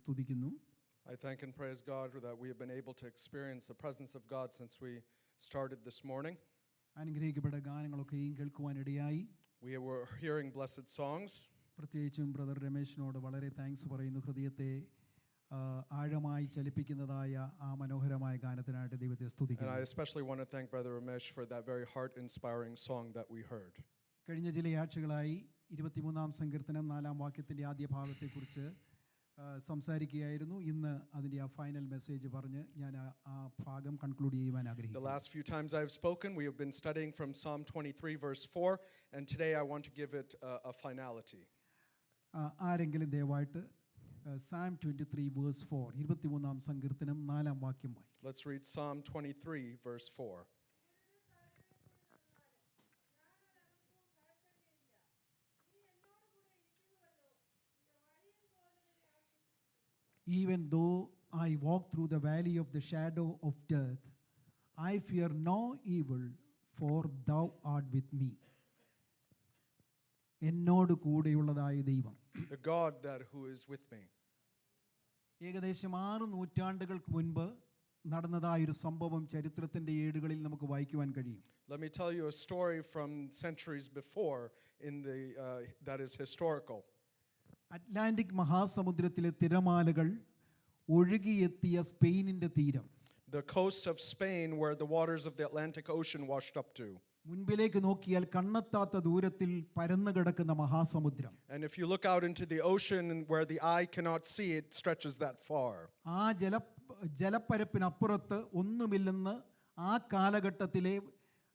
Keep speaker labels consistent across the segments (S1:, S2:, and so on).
S1: സ്തുതിക്കുന്നു.
S2: I thank and praise God that we have been able to experience the presence of God since we started this morning.
S1: അനുഗ്രഹിക്കപ്പെട്ട ഗാനങ്ങളൊക്കെയും കേൾക്കുവാനിടയായി.
S2: We were hearing blessed songs.
S1: പ്രത്യേകിച്ചും brother രമേശിനോട് വളരെ thanks പറയുന്നു. ഹൃദയത്തെ ആഴമായി ചലിപ്പിക്കുന്നതായ ആ മനോഹരമായ ഗാനത്തിനായിട്ട് ദൈവത്തെ സ്തുതിക്കുന്നു.
S2: And I especially want to thank Brother Ramesh for that very heart-inspiring song that we heard.
S1: കഴിഞ്ഞ ചില ആഴ്ചകളായി 23-ാം സങ്കീർത്തനം 4-ാം വാക്യത്തിൻ്റെ ആദ്യ ഭാഗത്തെക്കുറിച്ച് സംസാരിക്കുകയായിരുന്നു. ഇന്ന് അതിൻ്റെ ആ ഫൈനൽ മെസ്സേജ് പറഞ്ഞ് ഞാൻ ആ ഭാഗം കൺക്ലൂഡ് ചെയ്യുവാൻ ആഗ്രഹിക്കുന്നു.
S2: The last few times I've spoken, we have been studying from Psalm 23 verse 4, and today I want to give it a finality.
S1: ആരെങ്കിലും ദയവായിട്ട് Psalm 23 verse 4, 23-ാം സങ്കീർത്തനം 4-ാം വാക്യം വായിക്കും.
S2: Let's read Psalm 23 verse 4.
S1: Even though I walk through the valley of the shadow of death, I fear no evil, for thou art with me. എന്നോട് കൂടെയുള്ളതായ ദൈവം,
S2: The God that who is with me.
S1: ഏകദേശം 6 നൂറ്റാണ്ടുകൾക്ക് മുൻപ് നടന്നതായൊരു സംഭവം ചരിത്രത്തിൻ്റെ ഏടുകളിൽ നമുക്ക് വായിക്കുവാൻ കഴിയും.
S2: Let me tell you a story from centuries before in the that is historical.
S1: Atlantic മഹാസമുദ്രത്തിലെ തിരമാലകൾ ഒഴുകിയെത്തിയ സ്പെയിനിൻ്റെ തീരം,
S2: The coast of Spain where the waters of the Atlantic Ocean washed up to.
S1: മുൻപിലേക്ക് നോക്കിയാൽ കണ്ണെത്താത്ത ദൂരത്തിൽ പരന്നു കിടക്കുന്ന മഹാസമുദ്രം.
S2: And if you look out into the ocean where the eye cannot see, it stretches that far.
S1: ആ ജലപ്പരപ്പിനപ്പുറത്ത് ഒന്നുമില്ലെന്ന് ആ കാലഘട്ടത്തിലെ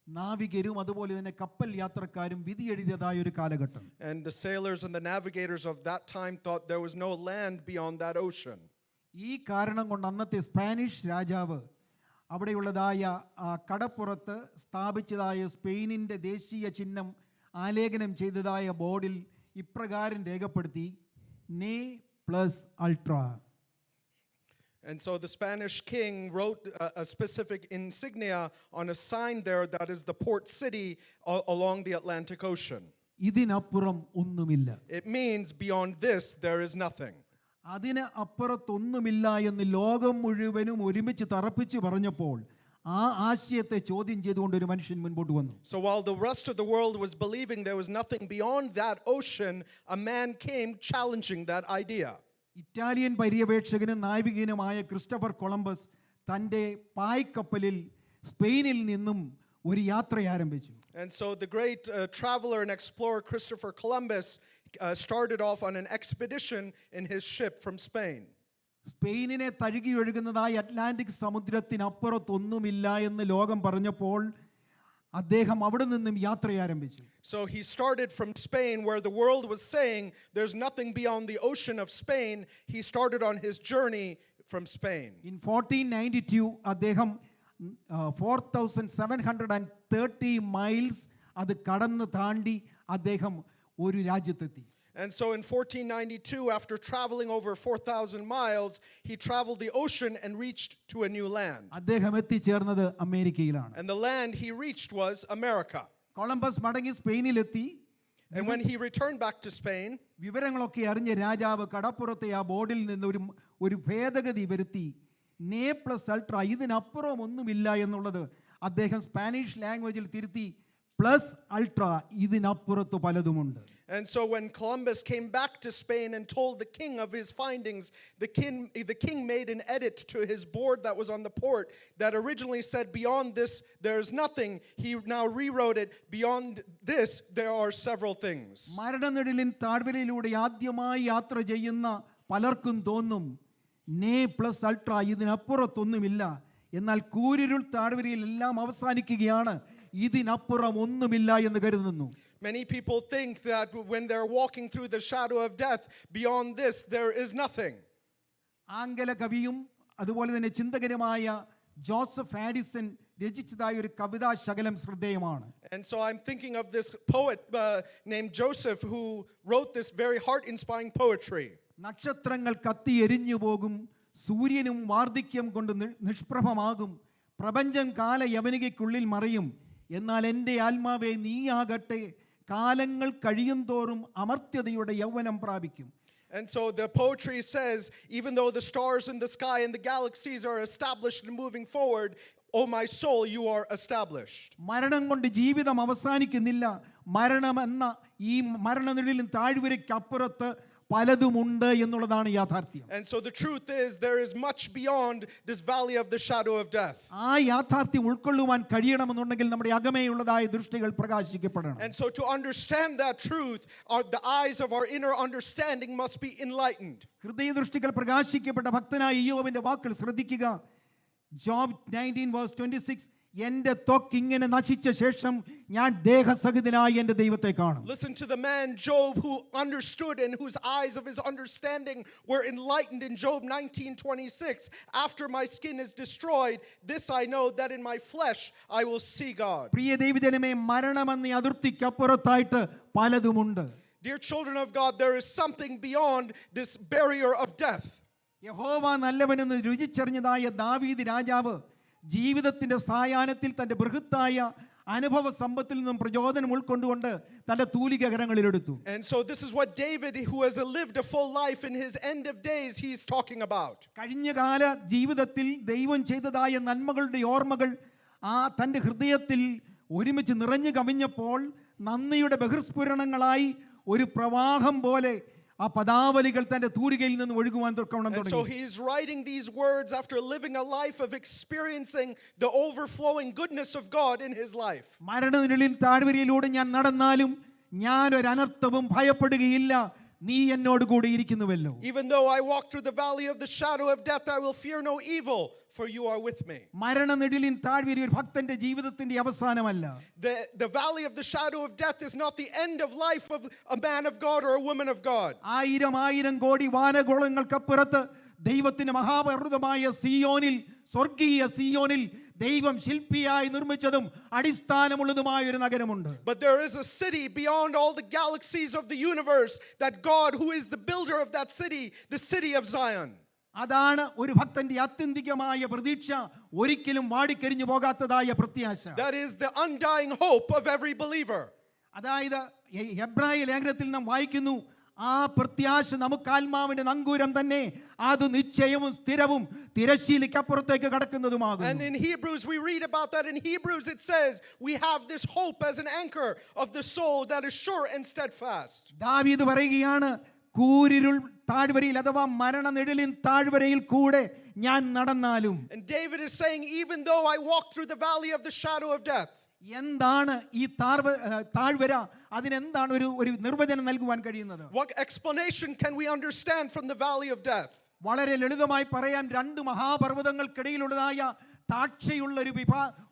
S1: നാവികരും അതുപോലെ തന്നെ കപ്പൽ യാത്രക്കാരും വിധി എഴുതിയതായ ഒരു കാലഘട്ടം.
S2: And the sailors and the navigators of that time thought there was no land beyond that ocean.
S1: ഈ കാരണം കൊണ്ട് അന്നത്തെ സ്പാനിഷ് രാജാവ് അവിടെയുള്ളതായ കടപ്പുറത്ത് സ്ഥാപിച്ചതായ സ്പെയിനിൻ്റെ ദേശീയ ചിഹ്നം ആലേഖനം ചെയ്തതായ ബോർഡിൽ ഇപ്രകാരം രേഖപ്പെടുത്തി, നേ plus ultra.
S2: And so the Spanish king wrote a specific insignia on a sign there that is the port city along the Atlantic Ocean.
S1: ഇതിനപ്പുറം ഒന്നുമില്ല.
S2: It means beyond this there is nothing.
S1: അതിന് അപ്പുറത്തൊന്നുമില്ല എന്ന് ലോകം മുഴുവനും ഒരുമിച്ച് തറപ്പിച്ച് പറഞ്ഞപ്പോൾ ആ ആശയത്തെ ചോദ്യം ചെയ്തുകൊണ്ട് ഒരു മനുഷ്യൻ മുൻപോട്ട് വന്നു.
S2: So while the rest of the world was believing there was nothing beyond that ocean, a man came challenging that idea.
S1: Italian പര്യവേക്ഷകനും നാവികനുമായ ക്രിസ്റ്റഫർ കൊളംബസ് തൻ്റെ പായ്ക്കപ്പലിൽ സ്പെയിനിൽ നിന്നും ഒരു യാത്ര ആരംഭിച്ചു.
S2: And so the great traveler and explorer Christopher Columbus started off on an expedition in his ship from Spain.
S1: സ്പെയിനിനെ തഴുകി ഒഴുകുന്നതായ അറ്റ്ലാന്റിക് സമുദ്രത്തിനപ്പുറത്തൊന്നുമില്ല എന്ന് ലോകം പറഞ്ഞപ്പോൾ അദ്ദേഹം അവിടെ നിന്നും യാത്ര ആരംഭിച്ചു.
S2: So he started from Spain where the world was saying there's nothing beyond the ocean of Spain. He started on his journey from Spain.
S1: In 1492 അദ്ദേഹം 4730 മൈൽസ് അത് കടന്ന് താണ്ടി അദ്ദേഹം ഒരു രാജ്യത്തെത്തി.
S2: And so in 1492, after traveling over 4,000 miles, he traveled the ocean and reached to a new land.
S1: അദ്ദേഹം എത്തിച്ചേർന്നത് അമേരിക്കയിലാണ്.
S2: And the land he reached was America.
S1: Columbus മടങ്ങി സ്പെയിനിലെത്തി.
S2: And when he returned back to Spain,
S1: വിവരങ്ങളൊക്കെ അറിഞ്ഞ രാജാവ് കടപ്പുറത്തെ ആ ബോർഡിൽ നിന്ന് ഒരു ഭേദഗതി വരുത്തി, നേ പ്ലസ് അൾട്രാ, ഇതിനപ്പുറം ഒന്നുമില്ല എന്നുള്ളത് അദ്ദേഹം സ്പാനിഷ് ലാംഗ്വേജിൽ തിരുത്തി, പ്ലസ് അൾട്രാ, ഇതിനപ്പുറത്ത് പലതുമുണ്ട്.
S2: And so when Columbus came back to Spain and told the king of his findings, the king made an edit to his board that was on the port that originally said beyond this there is nothing. He now rewrote it, beyond this there are several things.
S1: മരണനിഴലിൻ താഴ്വരയിലൂടെ ആദ്യമായി യാത്ര ചെയ്യുന്ന പലർക്കും തോന്നും നേ plus ultra, ഇതിനപ്പുറത്തൊന്നുമില്ല. എന്നാൽ കൂരിരുൾ താഴ്വരയിൽ എല്ലാം അവസാനിക്കുകയാണ്, ഇതിനപ്പുറം ഒന്നുമില്ല എന്ന് കരുതുന്നു.
S2: Many people think that when they're walking through the shadow of death, beyond this there is nothing.
S1: Angela കവിയും അതുപോലെ തന്നെ ചിന്തകനുമായ ജോസഫ് ആഡിസൺ രചിച്ചതായ ഒരു കവിതാ ശകലം ശ്രദ്ധേയമാണ്.
S2: And so I'm thinking of this poet named Joseph who wrote this very heart-inspiring poetry.
S1: നക്ഷത്രങ്ങൾ കത്തി എരിഞ്ഞു പോകും, സൂര്യനും വാർദ്ധക്യം കൊണ്ട് നിഷ്പ്രഭമാകും, പ്രപഞ്ചം കാല യവനികയ്ക്കുള്ളിൽ മറയും, എന്നാൽ എൻ്റെ ആത്മാവേ നീയാകട്ടെ കാലങ്ങൾ കഴിയും തോറും അമർത്യതയുടെ യൗവനം പ്രാപിക്കും.
S2: And so the poetry says, even though the stars in the sky and the galaxies are established and moving forward, oh my soul, you are established.
S1: മരണം കൊണ്ട് ജീവിതം അവസാനിക്കുന്നില്ല. മരണമെന്ന ഈ മരണനിഴലിലും താഴ്വരയ്ക്കപ്പുറത്ത് പലതുമുണ്ട് എന്നുള്ളതാണ് യാഥാർത്ഥ്യം.
S2: And so the truth is, there is much beyond this valley of the shadow of death.
S1: ആ യാഥാർത്ഥ്യം ഉൾക്കൊള്ളുവാൻ കഴിയണമെന്നുണ്ടെങ്കിൽ നമ്മുടെ അകമേയുള്ളതായ ദൃഷ്ടികൾ പ്രകാശിക്കപ്പെടണം.
S2: And so to understand that truth, the eyes of our inner understanding must be enlightened.
S1: ഹൃദയദൃഷ്ടികൾ പ്രകാശിക്കപ്പെട്ട ഭക്തനായ ഇയ്യോബിന്റെ വാക്കുകൾ ശ്രദ്ധിക്കുക. Job 19:26, എന്റെ ത്വക്ക് ഇങ്ങനെ നശിച്ച ശേഷം ഞാൻ ദേഹസഹിതനായി എന്റെ ദൈവത്തെ കാണും.
S2: Listen to the man Job who understood and whose eyes of his understanding were enlightened in Job 19:26. After my skin is destroyed, this I know, that in my flesh I will see God.
S1: പ്രിയ ദൈവജനമേ, മരണമെന്ന അതിർത്തിക്കപ്പുറത്തായിട്ട് പലതുമുണ്ട്.
S2: Dear children of God, there is something beyond this barrier of death.
S1: യഹോവ നല്ലവനെന്ന് രുചിച്ചറിഞ്ഞതായ ദാവീദ് രാജാവ് ജീവിതത്തിന്റെ സായാഹ്നത്തിൽ തന്റെ ബൃഹത്തായ അനുഭവ സമ്പത്തിൽ നിന്നും പ്രചോദനം ഉൾക്കൊണ്ടുകൊണ്ട് തന്റെ തൂലിക കരങ്ങളിലെടുത്തു.
S2: And so this is what David, who has lived a full life in his end of days, he's talking about.
S1: കഴിഞ്ഞകാല ജീവിതത്തിൽ ദൈവം ചെയ്തതായ നന്മകളുടെ ഓർമ്മകൾ തന്റെ ഹൃദയത്തിൽ ഒരുമിച്ച് നിറഞ്ഞു കവിഞ്ഞപ്പോൾ നന്ദിയുടെ ബഹിർസ്ഫുരണങ്ങളായി ഒരു പ്രവാഹം പോലെ ആ പദാവലികൾ തന്റെ തൂരികയിൽ നിന്ന് ഒഴുകുവാൻ തുടങ്ങി.
S2: And so he's writing these words after living a life of experiencing the overflowing goodness of God in his life.
S1: മരണനിഴലിൻ താഴ്വരയിലൂടെ ഞാൻ നടന്നാലും ഞാൻ ഒരു അനർത്ഥവും ഭയപ്പെടുകയില്ല, നീ എന്നോട് കൂടെ ഇരിക്കുന്നുവല്ലോ.
S2: Even though I walk through the valley of the shadow of death, I will fear no evil, for you are with me.
S1: മരണനിഴലിൻ താഴ്വര ഒരു ഭക്തന്റെ ജീവിതത്തിന്റെ അവസാനമല്ല.
S2: The valley of the shadow of death is not the end of life of a man of God or a woman of God.
S1: ആയിരം കോടി വാനഗോളങ്ങൾക്കപ്പുറത്ത് ദൈവത്തിന്റെ മഹാപർവ്വതമായ സിയോനിൽ, സ്വർഗീയ സിയോനിൽ ദൈവം ശില്പിയായി നിർമ്മിച്ചതും അടിസ്ഥാനമുള്ളതുമായ ഒരു നഗരമുണ്ട്.
S2: But there is a city beyond all the galaxies of the universe, that God who is the builder of that city, the city of Zion.
S1: അതാണ് ഒരു ഭക്തന്റെ ആത്യന്തികമായ പ്രതീക്ഷ, ഒരിക്കലും വാടിക്കരിഞ്ഞു പോകാത്തതായ പ്രത്യാശ.
S2: That is the undying hope of every believer.
S1: അതായത് എബ്രായ ലേഖനത്തിൽ നാം വായിക്കുന്നു, ആ പ്രത്യാശ നമുക്ക് ആത്മാവിന്റെ നങ്കൂരം തന്നെ, അത് നിശ്ചയവും സ്ഥിരവും തിരശ്ശീലയ്ക്കപ്പുറത്തേക്ക് കടക്കുന്നതുമാകുന്നു.
S2: And in Hebrews we read about that. In Hebrews it says we have this hope as an anchor of the soul that is sure and steadfast.
S1: ദാവീദ് പറയുകയാണ്, കൂരിരുൾ താഴ്വരയിൽ അഥവാ മരണനിഴലിൻ താഴ്വരയിൽ കൂടെ ഞാൻ നടന്നാലും.
S2: And David is saying, even though I walk through the valley of the shadow of death.
S1: എന്താണ് ഈ താഴ്വര? അതിനെന്താണ് ഒരു നിർവചനം നൽകുവാൻ കഴിയുന്നത്?
S2: What explanation can we understand from the valley of death?
S1: വളരെ ലളിതമായി പറയാൻ, രണ്ട് മഹാപർവ്വതങ്ങൾക്കിടയിലുള്ളതായ താഴ്ചയുള്ള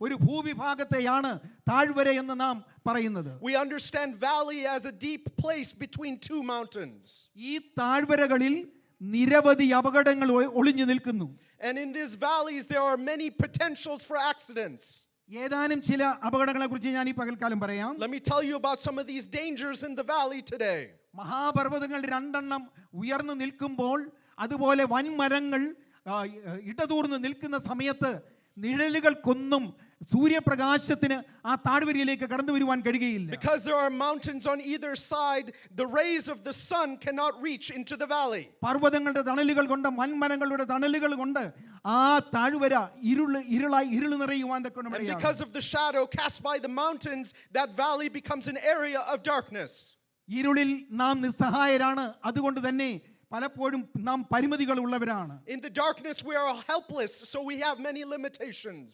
S1: ഒരു ഭൂവിഭാഗത്തെയാണ് താഴ്വര എന്ന് നാം പറയുന്നത്.
S2: We understand valley as a deep place between two mountains.
S1: ഈ താഴ്വരകളിൽ നിരവധി അപകടങ്ങൾ ഒളിഞ്ഞു നിൽക്കുന്നു.
S2: And in these valleys there are many potentials for accidents.
S1: ഏതാനും ചില അപകടങ്ങളെ കുറിച്ച് ഞാൻ ഈ പകൽക്കാലം പറയാം.
S2: Let me tell you about some of these dangers in the valley today.
S1: മഹാപർവ്വതങ്ങൾ രണ്ടെണ്ണം ഉയർന്നു നിൽക്കുമ്പോൾ, അതുപോലെ വൻമരങ്ങൾ ഇടതൂർന്ന് നിൽക്കുന്ന സമയത്ത് നിഴലുകൾക്കൊന്നും സൂര്യപ്രകാശത്തിന് ആ താഴ്വരയിലേക്ക് കടന്നു വരുവാൻ കഴിയുകയില്ല.
S2: Because there are mountains on either side, the rays of the sun cannot reach into the valley.
S1: പർവ്വതങ്ങളുടെ തണലുകൾ കൊണ്ട്, വൻമരങ്ങളുടെ തണലുകൾ കൊണ്ട് ആ താഴ്വര ഇരുള് നിറയുവാൻ തക്കവണ്ണം.
S2: And because of the shadow cast by the mountains, that valley becomes an area of darkness.
S1: ഇരുളിൽ നാം നിസ്സഹായരാണ്. അതുകൊണ്ട് തന്നെ പലപ്പോഴും നാം പരിമിതികൾ ഉള്ളവരാണ്.
S2: In the darkness we are helpless, so we have many limitations.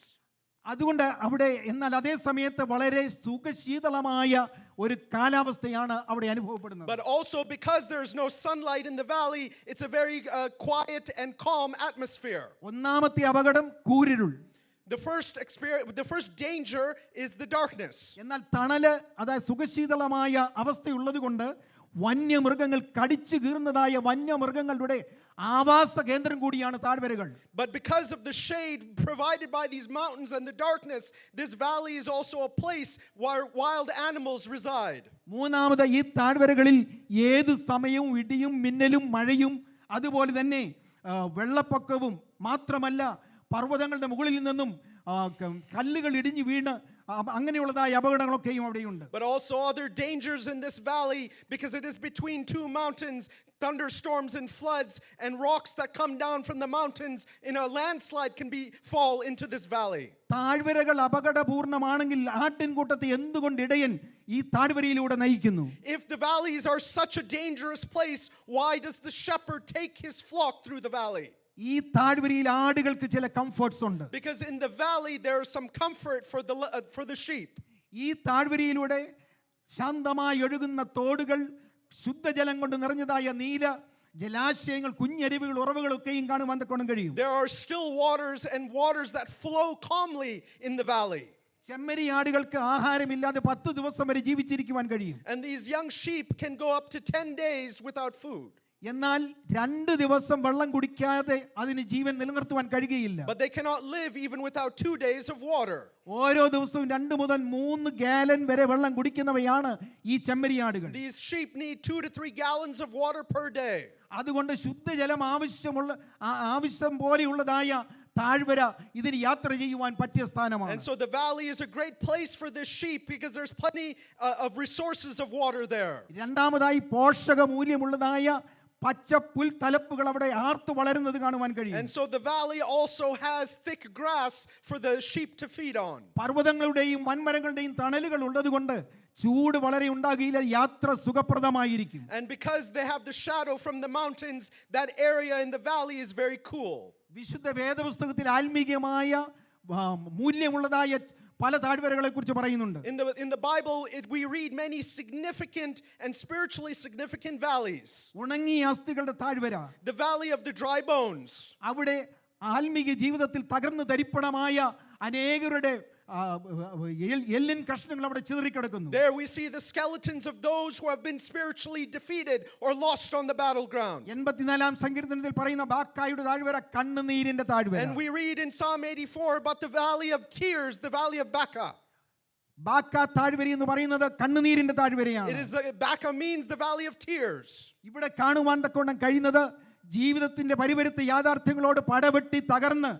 S1: അതുകൊണ്ട് അവിടെ, എന്നാൽ അതേ സമയത്ത് വളരെ സുഖശീതളമായ ഒരു കാലാവസ്ഥയാണ് അവിടെ അനുഭവപ്പെടുന്നത്.
S2: But also because there is no sunlight in the valley, it's a very quiet and calm atmosphere.
S1: ഒന്നാമത്തെ അപകടം കൂരിരുൾ.
S2: The first danger is the darkness.
S1: എന്നാൽ തണല്, അതായത് സുഖശീതളമായ അവസ്ഥയുള്ളത് കൊണ്ട് വന്യമൃഗങ്ങൾ കടിച്ചു കീറുന്നതായ വന്യമൃഗങ്ങളുടെ ആവാസ കേന്ദ്രം കൂടിയാണ് താഴ്വരകൾ.
S2: But because of the shade provided by these mountains and the darkness, this valley is also a place where wild animals reside.
S1: മൂന്നാമത്, ഈ താഴ്വരകളിൽ ഏത് സമയവും ഇടിയും മിന്നലും മഴയും അതുപോലെ തന്നെ വെള്ളപ്പൊക്കവും മാത്രമല്ല, പർവ്വതങ്ങളുടെ മുകളിൽ നിന്നും കല്ലുകൾ ഇടിഞ്ഞു വീണ് അങ്ങനെയുള്ളതായ അപകടങ്ങളൊക്കെയും അവിടെയുണ്ട്.
S2: But also other dangers in this valley because it is between two mountains, thunderstorms and floods and rocks that come down from the mountains in a landslide can fall into this valley.
S1: താഴ്വരകൾ അപകടപൂർണ്ണമാണെങ്കിൽ ആട്ടിൻകൂട്ടത്തെ എന്തുകൊണ്ട് ഇടയൻ ഈ താഴ്വരയിലൂടെ നയിക്കുന്നു?
S2: If the valleys are such a dangerous place, why does the shepherd take his flock through the valley?
S1: ഈ താഴ്വരയിൽ ആടുകൾക്ക് ചില comforts ഉണ്ട്.
S2: Because in the valley there is some comfort for the sheep.
S1: ഈ താഴ്വരയിലൂടെ ശാന്തമായി ഒഴുകുന്ന തോടുകൾ, ശുദ്ധജലം കൊണ്ട് നിറഞ്ഞതായ നീല ജലാശയങ്ങൾ, കുഞ്ഞരുവികൾ, ഉറവുകളൊക്കെയും കാണുവാൻ തക്കോണം കഴിയും.
S2: There are still waters and waters that flow calmly in the valley.
S1: ചെമ്മരി ആടുകൾക്ക് ആഹാരമില്ലാതെ 10 ദിവസം വരെ ജീവിച്ചിരിക്കുവാൻ കഴിയും.
S2: And these young sheep can go up to 10 days without food.
S1: എന്നാൽ 2 ദിവസം വെള്ളം കുടിക്കാതെ അതിന് ജീവൻ നിലനിർത്തുവാൻ കഴിയുകയില്ല.
S2: But they cannot live even without 2 days of water.
S1: ഓരോ ദിവസവും 2 മുതൽ 3 ഗാലൻ വരെ വെള്ളം കുടിക്കുന്നവയാണ് ഈ ചെമ്മരിയാടുകൾ.
S2: These sheep need 2 to 3 gallons of water per day.
S1: അതുകൊണ്ട് ശുദ്ധജലം ആവശ്യം പോലെയുള്ളതായ താഴ്വര ഇതിന് യാത്ര ചെയ്യുവാൻ പറ്റിയ സ്ഥാനമാണ്.
S2: And so the valley is a great place for this sheep because there's plenty of resources of water there.
S1: രണ്ടാമതായി പോഷക മൂല്യമുള്ളതായ പച്ച പുൽ തലപ്പുകൾ അവിടെ ആർത്തു വളരുന്നത് കാണുവാൻ കഴിയും.
S2: And so the valley also has thick grass for the sheep to feed on.
S1: പർവ്വതങ്ങളുടെയും വൻമരങ്ങളുടെയും തണലുകൾ ഉള്ളതുകൊണ്ട് ചൂട് വളരെ ഉണ്ടാകില്ല, യാത്ര സുഖപ്രദമായിരിക്കും.
S2: And because they have the shadow from the mountains, that area in the valley is very cool.
S1: വിശുദ്ധ വേദപുസ്തകത്തിൽ ആത്മീയമായ മൂല്യമുള്ളതായ പല താഴ്വരകളെ കുറിച്ച് പറയുന്നുണ്ട്.
S2: In the Bible we read many significant and spiritually significant valleys.
S1: ഉണങ്ങിയ അസ്ഥികളുടെ താഴ്വര,
S2: The valley of the dry bones.
S1: അവിടെ ആത്മീയ ജീവിതത്തിൽ തകർന്നു തരിപ്പണമായ അനേകരുടെ എല്ലിൻ കഷ്ണങ്ങൾ അവിടെ ചിതറിക്കിടക്കുന്നു.
S2: There we see the skeletons of those who have been spiritually defeated or lost on the battleground.
S1: 84-ാം സങ്കീർത്തനത്തിൽ പറയുന്ന ബാക്കായുടെ താഴ്വര കണ്ണുനീരിന്റെ താഴ്വര.
S2: And we read in Psalm 84 about the valley of tears, the valley of Baca.
S1: ബാക്ക താഴ്വര എന്ന് പറയുന്നത് കണ്ണുനീരിന്റെ താഴ്വരയാണ്.
S2: Baca means the valley of tears.
S1: ഇവിടെ കാണുവാൻ തക്കോണം കഴിയുന്നത് ജീവിതത്തിന്റെ പരിവരുത്ത യാഥാർത്ഥ്യങ്ങളോട് പടവെട്ടി തകർന്ന്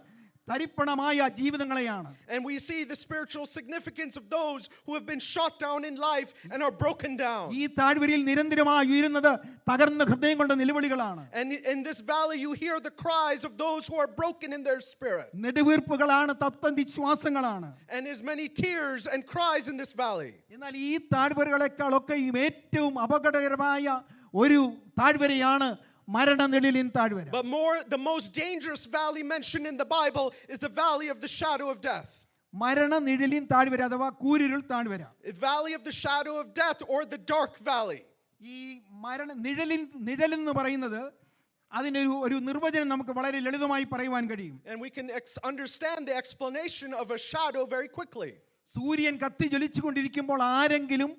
S1: തരിപ്പണമായ ജീവിതങ്ങളെയാണ്.
S2: And we see the spiritual significance of those who have been shot down in life and are broken down.
S1: ഈ താഴ്വരയിൽ നിരന്തരമായി ഉയരുന്നത് തകർന്ന ഹൃദയം കൊണ്ട് നിലവിളികളാണ്.
S2: And in this valley you hear the cries of those who are broken in their spirit.
S1: നെടുവീർപ്പുകളാണ്, തപ്തന്തി ശ്വാസങ്ങളാണ്.
S2: And there's many tears and cries in this valley.
S1: എന്നാൽ ഈ താഴ്വരകളെക്കാളൊക്കെയും ഏറ്റവും അപകടകരമായ ഒരു താഴ്വരയാണ് മരണനിഴലിൻ താഴ്വര.
S2: But the most dangerous valley mentioned in the Bible is the valley of the shadow of death.
S1: മരണനിഴലിൻ താഴ്വര അഥവാ കൂരിരുൾ താഴ്വര.
S2: The valley of the shadow of death or the dark valley.
S1: ഈ നിഴലെന്ന് പറയുന്നത് അതിനൊരു നിർവചനം നമുക്ക് വളരെ ലളിതമായി പറയുവാൻ കഴിയും.
S2: And we can understand the explanation of a shadow very quickly.
S1: സൂര്യൻ കത്തി ജ്വലിച്ചുകൊണ്ടിരിക്കുമ്പോൾ ആരെങ്കിലും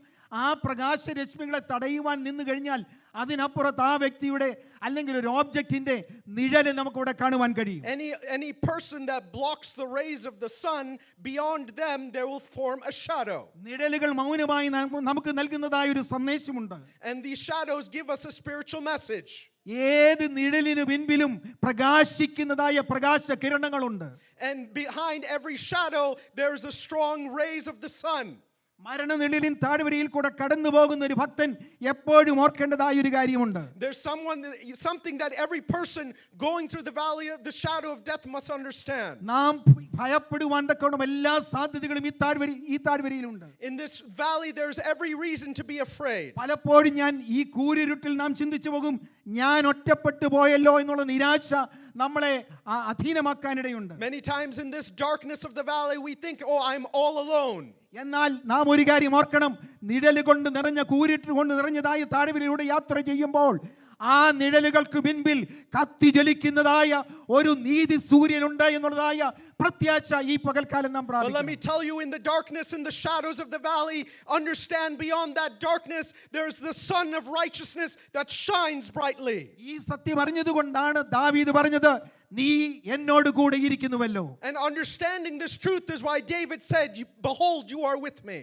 S1: ആ പ്രകാശരശ്മികളെ തടയുവാൻ നിന്ന് കഴിഞ്ഞാൽ അതിനപ്പുറത്ത് ആ വ്യക്തിയുടെ അല്ലെങ്കിൽ ഒരു ഓബ്ജക്റ്റിന്റെ നിഴല് നമുക്കിവിടെ കാണുവാൻ കഴിയും.
S2: Any person that blocks the rays of the sun, beyond them there will form a shadow.
S1: നിഴലുകൾ മൗനമായി നമുക്ക് നൽകുന്നതായ ഒരു സന്ദേശമുണ്ട്.
S2: And these shadows give us a spiritual message.
S1: ഏത് നിഴലിനു പിൻപിലും പ്രകാശിക്കുന്നതായ പ്രകാശ കിരണങ്ങളുണ്ട്.
S2: And behind every shadow there is a strong rays of the sun.
S1: മരണനിഴലിൻ താഴ്വരയിൽ കൂടെ കടന്നു പോകുന്ന ഒരു ഭക്തൻ എപ്പോഴും ഓർക്കേണ്ടതായ ഒരു കാര്യമുണ്ട്.
S2: There's something that every person going through the valley of the shadow of death must understand.
S1: നാം ഭയപ്പെടുവാൻ തക്കവണ്ണം എല്ലാ സാധ്യതകളും ഈ താഴ്വരയിലുണ്ട്.
S2: In this valley there's every reason to be afraid.
S1: പലപ്പോഴും ഞാൻ ഈ കൂരിരുട്ടിൽ നാം ചിന്തിച്ചു പോകും, ഞാൻ ഒറ്റപ്പെട്ടു പോയല്ലോ എന്നുള്ള നിരാശ നമ്മളെ അധീനമാക്കാനിടയുണ്ട്.
S2: Many times in this darkness of the valley we think, oh, I'm all alone.
S1: എന്നാൽ നാം ഒരു കാര്യം ഓർക്കണം, നിഴല് കൊണ്ട് നിറഞ്ഞ കൂരിട്ട് കൊണ്ട് നിറഞ്ഞതായ താഴ്വരയിലൂടെ യാത്ര ചെയ്യുമ്പോൾ ആ നിഴലുകൾക്ക് പിൻപിൽ കത്തി ജ്വലിക്കുന്നതായ ഒരു നീതി സൂര്യനുണ്ട് എന്നുള്ളതായ പ്രത്യാശ ഈ പകൽക്കാലം നാം പ്രാപിക്കണം.
S2: But let me tell you, in the darkness and the shadows of the valley, understand beyond that darkness there's the sun of righteousness that shines brightly.
S1: ഈ സത്യം അറിഞ്ഞതുകൊണ്ടാണ് ദാവീദ് പറഞ്ഞത്, നീ എന്നോട് കൂടെ ഇരിക്കുന്നുവല്ലോ.
S2: And understanding this truth is why David said, behold, you are with me.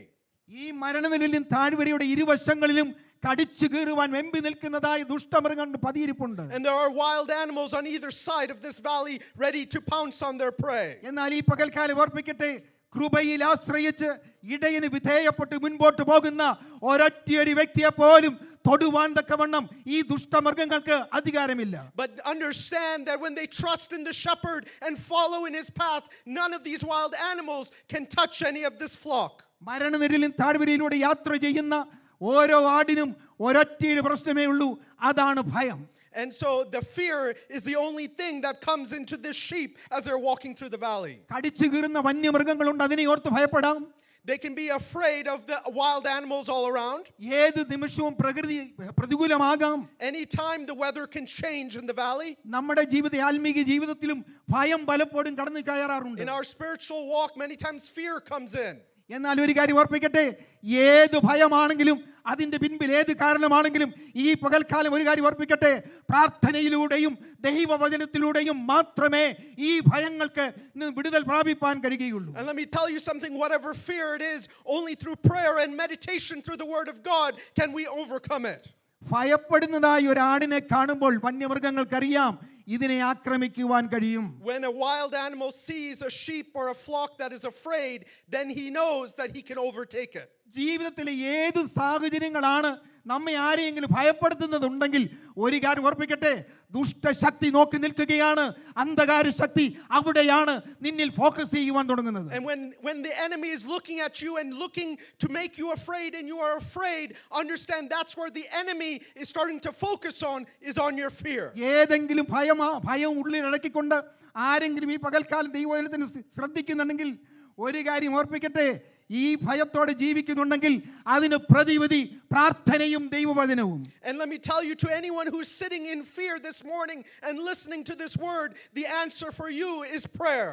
S1: ഈ മരണനിഴലിൻ താഴ്വരയുടെ ഇരുവശങ്ങളിലും കടിച്ചു കീറുവാൻ വെമ്പി നിൽക്കുന്നതായ ദുഷ്ടമൃഗങ്ങൾ പതിയിരിപ്പുണ്ട്.
S2: And there are wild animals on either side of this valley ready to pounce on their prey.
S1: എന്നാൽ ഈ പകൽക്കാലം ഓർപ്പിക്കട്ടെ, കൃപയിൽ ആശ്രയിച്ച് ഇടയന് വിധേയപ്പെട്ട് മുൻപോട്ട് പോകുന്ന ഒരൊറ്റയൊരു വ്യക്തിയെ പോലും തൊടുവാൻ തക്കവണ്ണം ഈ ദുഷ്ടമൃഗങ്ങൾക്ക് അധികാരമില്ല.
S2: But understand that when they trust in the shepherd and follow in his path, none of these wild animals can touch any of this flock.
S1: മരണനിഴലിൻ താഴ്വരയിലൂടെ യാത്ര ചെയ്യുന്ന ഓരോ ആടിനും ഒരൊറ്റയൊരു പ്രശ്നമേ ഉള്ളൂ, അതാണ് ഭയം.
S2: And so the fear is the only thing that comes into this sheep as they're walking through the valley.
S1: കടിച്ചു കീറുന്ന വന്യമൃഗങ്ങളുണ്ട്, അതിനെ ഓർത്ത് ഭയപ്പെടാം.
S2: They can be afraid of the wild animals all around.
S1: ഏത് നിമിഷവും പ്രകൃതി പ്രതികൂലമാകാം.
S2: Anytime the weather can change in the valley.
S1: നമ്മുടെ ആത്മീക ജീവിതത്തിലും ഭയം പലപ്പോഴും കടന്നു കയറാറുണ്ട്.
S2: In our spiritual walk, many times fear comes in.
S1: എന്നാൽ ഒരു കാര്യം ഓർപ്പിക്കട്ടെ, ഏത് ഭയമാണെങ്കിലും അതിൻ്റെ പിൻപിൽ ഏത് കാരണമാണെങ്കിലും ഈ പകൽക്കാലം ഒരു കാര്യം ഓർപ്പിക്കട്ടെ, പ്രാർത്ഥനയിലൂടെയും ദൈവവചനത്തിലൂടെയും മാത്രമേ ഈ ഭയങ്ങൾക്ക് വിടുതൽ പ്രാപിപ്പാൻ കഴിയുകയുള്ളൂ.
S2: And let me tell you something, whatever fear it is, only through prayer and meditation through the word of God can we overcome it.
S1: ഭയപ്പെടുന്നതായി ഒരു ആടിനെ കാണുമ്പോൾ വന്യമൃഗങ്ങൾക്കറിയാം ഇതിനെ ആക്രമിക്കുവാൻ കഴിയും.
S2: When a wild animal sees a sheep or a flock that is afraid, then he knows that he can overtake it.
S1: ജീവിതത്തിലെ ഏത് സാഹചര്യങ്ങളാണ് നമ്മെ ആരെയെങ്കിലും ഭയപ്പെടുത്തുന്നതുണ്ടെങ്കിൽ ഒരു കാര്യം ഓർപ്പിക്കട്ടെ, ദുഷ്ടശക്തി നോക്കി നിൽക്കുകയാണ്, അന്ധകാര ശക്തി അവിടെയാണ് നിന്നിൽ ഫോക്കസ് ചെയ്യുവാൻ തുടങ്ങുന്നത്.
S2: And when the enemy is looking at you and looking to make you afraid and you are afraid, understand that's where the enemy is starting to focus on, is on your fear.
S1: ഏതെങ്കിലും ഭയം ഉള്ളിൽ അടക്കിക്കൊണ്ട് ആരെങ്കിലും ഈ പകൽക്കാലം ദൈവവചനത്തിന് ശ്രദ്ധിക്കുന്നുണ്ടെങ്കിൽ ഒരു കാര്യം ഓർപ്പിക്കട്ടെ, ഈ ഭയത്തോടെ ജീവിക്കുന്നുണ്ടെങ്കിൽ അതിന് പ്രതിവിധി പ്രാർത്ഥനയും ദൈവവചനവും.
S2: And let me tell you, to anyone who's sitting in fear this morning and listening to this word, the answer for you is prayer.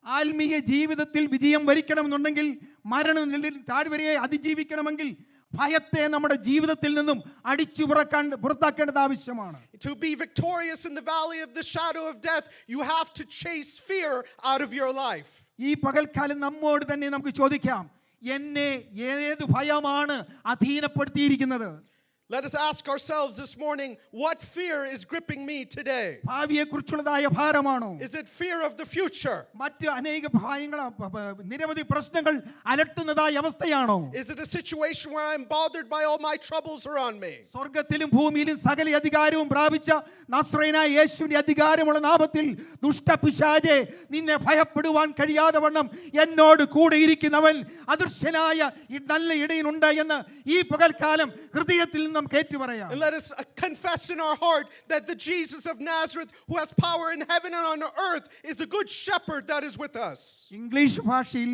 S1: ആത്മീയ ജീവിതത്തിൽ വിജയം വരിക്കണമെന്നുണ്ടെങ്കിൽ, മരണനിഴലിൻ താഴ്വരയെ അതിജീവിക്കണമെങ്കിൽ ഭയത്തെ നമ്മുടെ ജീവിതത്തിൽ നിന്നും അടിച്ചു പുറത്താക്കേണ്ടത് ആവശ്യമാണ്.
S2: To be victorious in the valley of the shadow of death, you have to chase fear out of your life.
S1: ഈ പകൽക്കാലം നമ്മോട് തന്നെ നമുക്ക് ചോദിക്കാം, എന്നെ ഏത് ഭയമാണ് അധീനപ്പെടുത്തിയിരിക്കുന്നത്?
S2: Let us ask ourselves this morning, what fear is gripping me today?
S1: ഭാവിയെക്കുറിച്ചുള്ളതായ ഭാരമാണോ?
S2: Is it fear of the future?
S1: മറ്റ് അനേക ഭയങ്ങൾ, നിരവധി പ്രശ്നങ്ങൾ അലട്ടുന്നതായ അവസ്ഥയാണോ?
S2: Is it a situation where I'm bothered by all my troubles around me?
S1: സ്വർഗ്ഗത്തിലും ഭൂമിയിലും സകല അധികാരവും പ്രാപിച്ച നസ്രയനായ യേശുവിന്റെ അധികാരമുള്ള നാമത്തിൽ ദുഷ്ടപിശാചേ, നിന്നെ ഭയപ്പെടുവാൻ കഴിയാതെ വണ്ണം എന്നോട് കൂടെ ഇരിക്കുന്നവൻ അദൃശ്യനായ നല്ല ഇടയനുണ്ട് എന്ന് ഈ പകൽക്കാലം ഹൃദയത്തിൽ
S2: And let us confess in our heart that the Jesus of Nazareth, who has power in heaven and on earth, is the good shepherd that is with us.
S1: English ഭാഷയിൽ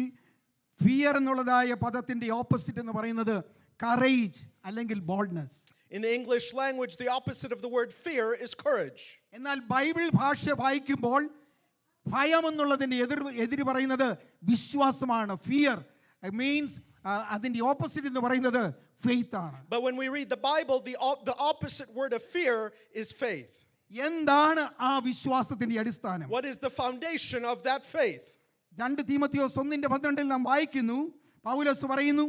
S1: ഫിയർ എന്നുള്ളതായ പദത്തിന്റെ ഓപ്പോസിറ്റ് എന്ന് പറയുന്നത് courage അല്ലെങ്കിൽ boldness.
S2: In the English language, the opposite of the word fear is courage.
S1: എന്നാൽ Bible ഭാഷ വായിക്കുമ്പോൾ ഭയം എന്നുള്ളതിന്റെ എതിര് പറയുന്നത് വിശ്വാസമാണ്. ഫിയർ മീൻസ് അതിന്റെ ഓപ്പോസിറ്റ് എന്ന് പറയുന്നത് faith ആണ്.
S2: But when we read the Bible, the opposite word of fear is faith.
S1: എന്താണ് ആ വിശ്വാസത്തിന്റെ അടിസ്ഥാനം?
S2: What is the foundation of that faith?
S1: 2 തീമോഥെയോസ് 1:12 നാം വായിക്കുന്നു, പൗലോസ് പറയുന്നു,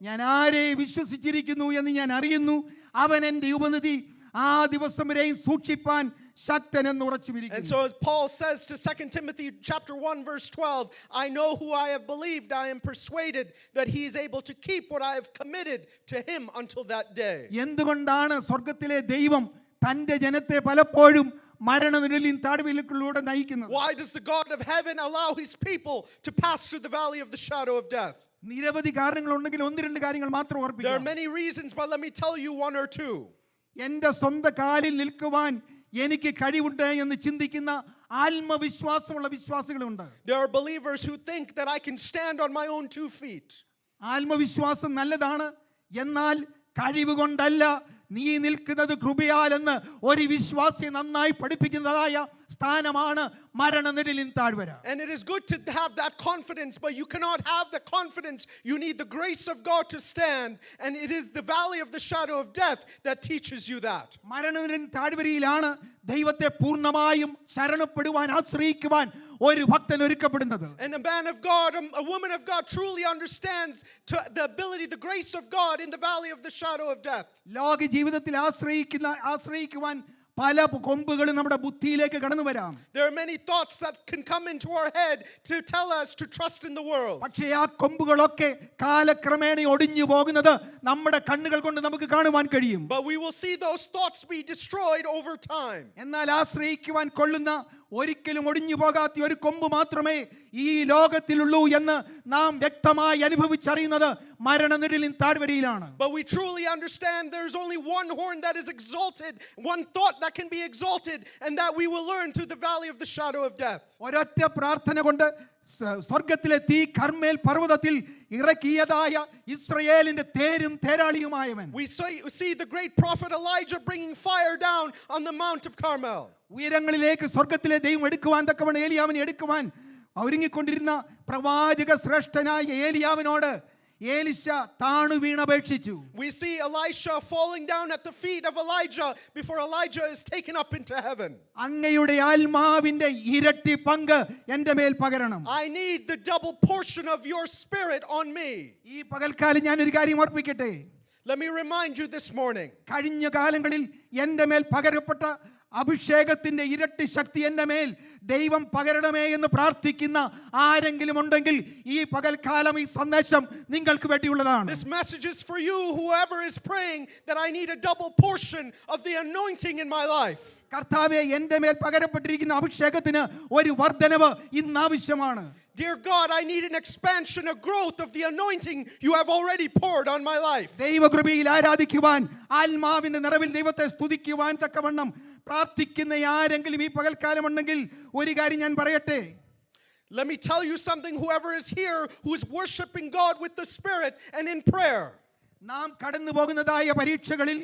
S1: ഞാൻ ആരെ വിശ്വസിച്ചിരിക്കുന്നു എന്ന് ഞാൻ അറിയുന്നു, അവൻ എൻ്റെ ഉപനിധി ആ ദിവസം വരെയും സൂക്ഷിപ്പാൻ ശക്തൻ എന്ന് ഉറച്ചുമിരിക്കുന്നു.
S2: And so as Paul says to 2 Timothy chapter 1 verse 12, I know who I have believed, I am persuaded that he is able to keep what I have committed to him until that day.
S1: എന്തുകൊണ്ടാണ് സ്വർഗ്ഗത്തിലെ ദൈവം തന്റെ ജനത്തെ പലപ്പോഴും മരണനിഴലിൻ താഴ്വരയിലൂടെ നയിക്കുന്നത്?
S2: Why does the God of heaven allow his people to pass through the valley of the shadow of death?
S1: നിരവധി കാരണങ്ങളുണ്ടെങ്കിൽ ഒന്ന് രണ്ട് കാര്യങ്ങൾ മാത്രം
S2: There are
S1: ഓർപ്പിക്കാം.
S2: many reasons, but let me tell you one or two.
S1: എൻ്റെ സ്വന്തം കാലിൽ നിൽക്കുവാൻ എനിക്ക് കഴിവുണ്ട് എന്ന് ചിന്തിക്കുന്ന ആത്മവിശ്വാസമുള്ള വിശ്വാസികളുണ്ട്.
S2: There are believers who think that I can stand on my own 2 feet.
S1: ആത്മവിശ്വാസം നല്ലതാണ്, എന്നാൽ കഴിവ് കൊണ്ടല്ല നീ നിൽക്കുന്നത് കൃപയാലെന്ന് ഒരു വിശ്വാസിയെ നന്നായി പഠിപ്പിക്കുന്നതായ സ്ഥാനമാണ് മരണനിഴലിൻ താഴ്വര.
S2: And it is good to have that confidence, but you cannot have the confidence. You need the grace of God to stand, and it is the valley of the shadow of death that teaches you that.
S1: മരണനിഴലിൻ താഴ്വരയിലാണ് ദൈവത്തെ പൂർണ്ണമായും ശരണപ്പെടുവാൻ ആശ്രയിക്കുവാൻ ഒരു ഭക്തൻ ഒരുക്കപ്പെടുന്നത്.
S2: And a man of God, a woman of God truly understands the ability, the grace of God in the valley of the shadow of death.
S1: ലോക ജീവിതത്തിൽ ആശ്രയിക്കുവാൻ പല കൊമ്പുകളും നമ്മുടെ ബുദ്ധിയിലേക്ക് കടന്നു വരാം.
S2: There are many thoughts that can come into our head to tell us to trust in the world.
S1: പക്ഷേ ആ കൊമ്പുകളൊക്കെ കാലക്രമേണ ഒടിഞ്ഞു പോകുന്നത് നമ്മുടെ കണ്ണുകൾ കൊണ്ട് നമുക്ക് കാണുവാൻ കഴിയും.
S2: But we will see those thoughts be destroyed over time.
S1: എന്നാൽ ആശ്രയിക്കുവാൻ കൊള്ളുന്ന ഒരിക്കലും ഒടിഞ്ഞു പോകാത്ത ഒരു കൊമ്പ് മാത്രമേ ഈ ലോകത്തിലുള്ളൂ എന്ന് നാം വ്യക്തമായി അനുഭവിച്ചറിയുന്നത് മരണനിഴലിൻ താഴ്വരയിലാണ്.
S2: But we truly understand there's only one horn that is exalted, one thought that can be exalted, and that we will learn through the valley of the shadow of death.
S1: ഒരൊറ്റ പ്രാർത്ഥന കൊണ്ട് സ്വർഗത്തിലെ തീ കർമ്മേൽ പർവ്വതത്തിൽ ഇറക്കിയതായ ഇസ്രായേലിന്റെ തേരും തേരാളിയുമായവൻ.
S2: We see the great prophet Elijah bringing fire down on the Mount of Carmel.
S1: ഉയരങ്ങളിലേക്ക് സ്വർഗത്തിലെ ദൈവം എടുക്കുവാൻ തക്കവണ്ണം ഏലിയാവിനെ എടുക്കുവാൻ ഒരുങ്ങിക്കൊണ്ടിരുന്ന പ്രവാചക ശ്രേഷ്ഠനായ ഏലിയാവിനോട് ഏലിശ താണു വീണപേക്ഷിച്ചു.
S2: We see Elisha falling down at the feet of Elijah before Elijah is taken up into heaven.
S1: അങ്ങയുടെ ആത്മാവിന്റെ ഇരട്ടി പങ്ക് എൻ്റെ മേൽ പകരണം.
S2: I need the double portion of your spirit on me.
S1: ഈ പകൽക്കാലം ഞാൻ ഒരു കാര്യം ഓർപ്പിക്കട്ടെ.
S2: Let me remind you this morning.
S1: കഴിഞ്ഞ കാലങ്ങളിൽ എൻ്റെ മേൽ പകരപ്പെട്ട അഭിഷേകത്തിന്റെ ഇരട്ടി ശക്തി എൻ്റെ മേൽ ദൈവം പകരണമേ എന്ന് പ്രാർത്ഥിക്കുന്ന ആരെങ്കിലും ഉണ്ടെങ്കിൽ ഈ പകൽക്കാലം ഈ സന്ദേശം നിങ്ങൾക്ക് വേണ്ടിയുള്ളതാണ്.
S2: This message is for you, whoever is praying that I need a double portion of the anointing in my life.
S1: കർത്താവേ, എൻ്റെ മേൽ പകരപ്പെട്ടിരിക്കുന്ന അഭിഷേകത്തിന് ഒരു വർധനവ് ഇന്ന് ആവശ്യമാണ്.
S2: Dear God, I need an expansion, a growth of the anointing you have already poured on my life.
S1: ദൈവകൃപയിൽ ആരാധിക്കുവാൻ, ആത്മാവിന്റെ നിറവിൽ ദൈവത്തെ സ്തുതിക്കുവാൻ തക്കവണ്ണം പ്രാർത്ഥിക്കുന്ന ആരെങ്കിലും ഈ പകൽക്കാലം ഉണ്ടെങ്കിൽ ഒരു കാര്യം ഞാൻ പറയട്ടെ.
S2: Let me tell you something, whoever is here who is worshiping God with the Spirit and in prayer.
S1: നാം കടന്നു പോകുന്നതായ പരീക്ഷകളിൽ,